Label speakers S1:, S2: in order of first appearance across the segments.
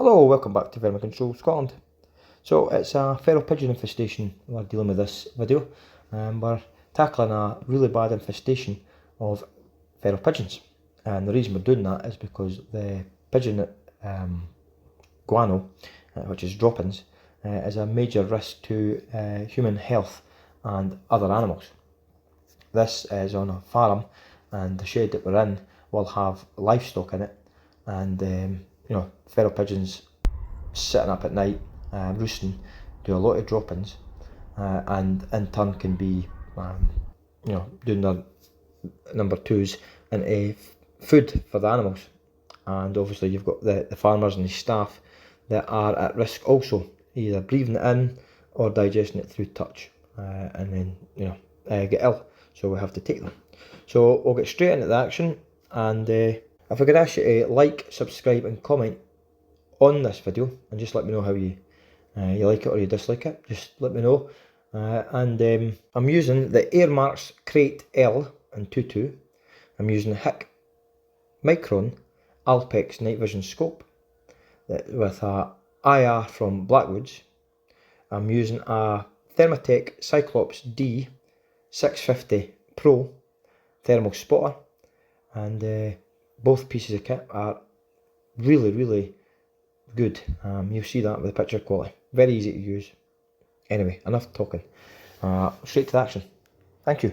S1: Hello, welcome back to Vermin Control Scotland. So it's a feral pigeon infestation we're dealing with this video. We're tackling a really bad infestation of feral pigeons, and the reason we're doing that is because the pigeon guano, which is droppings, is a major risk to human health and other animals. This is on a farm, and the shed that we're in will have livestock in it, and feral pigeons sitting up at night, roosting, do a lot of droppings, and in turn can be, doing their number twos into food for the animals. And obviously you've got the farmers and the staff that are at risk also, either breathing it in or digesting it through touch, and then get ill. So we have to take them. So we'll get straight into the action, and if I could ask you to like, subscribe and comment on this video, and just let me know how you like it or you dislike it. Just let me know. I'm using the Airmaks Krait L in 2.2. I'm using the hikmirco alpex night vision scope with a IR from Blackwoods. I'm using a Thermatech Cyclops D 650 Pro thermal spotter, and both pieces of kit are really good. You'll see that with the picture quality. Very easy to use. Anyway, enough talking. Straight to the action. Thank you.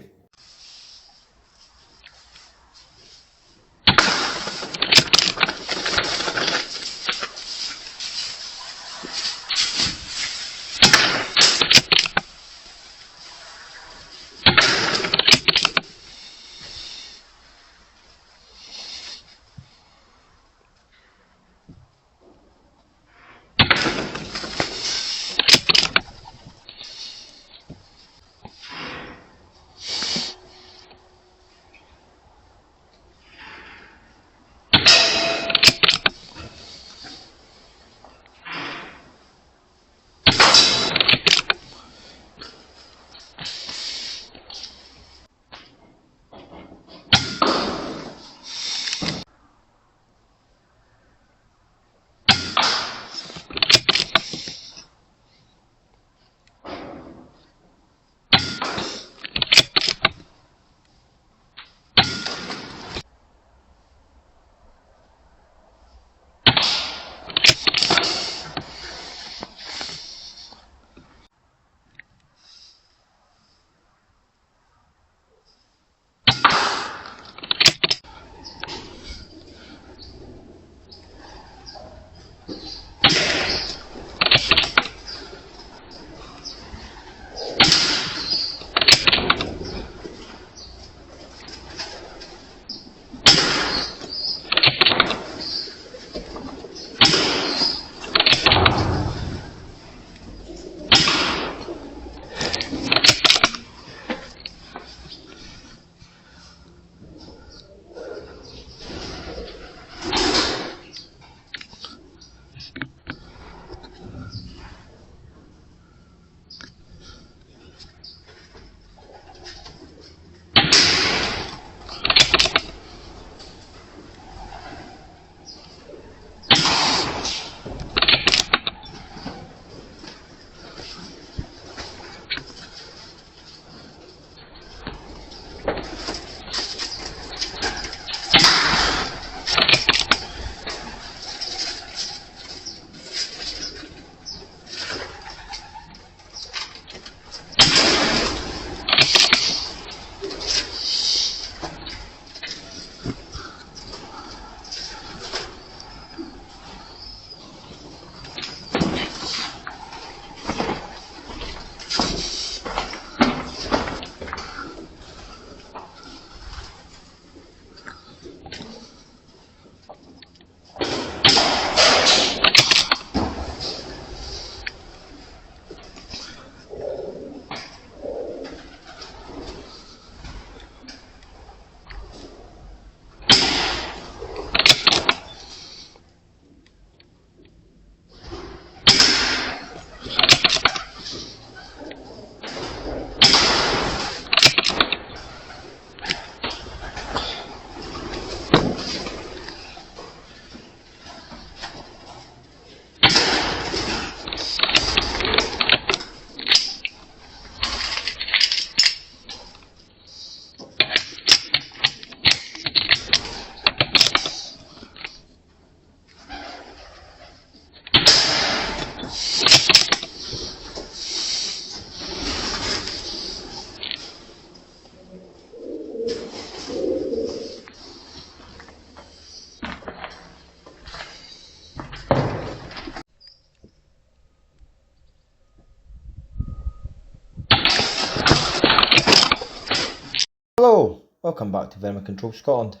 S1: Welcome back to Vermin Control Scotland.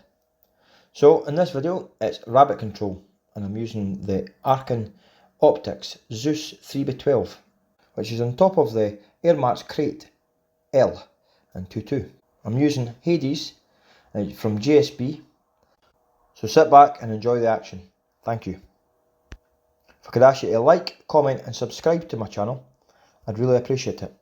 S1: So in this video it's rabbit control, and I'm using the Optics Zeus 3x12, which is on top of the Airmaks Krait L and 2.2. I'm using Hades from GSB, so sit back and enjoy the action. Thank you. If I could ask you to like, comment and subscribe to my channel, I'd really appreciate it.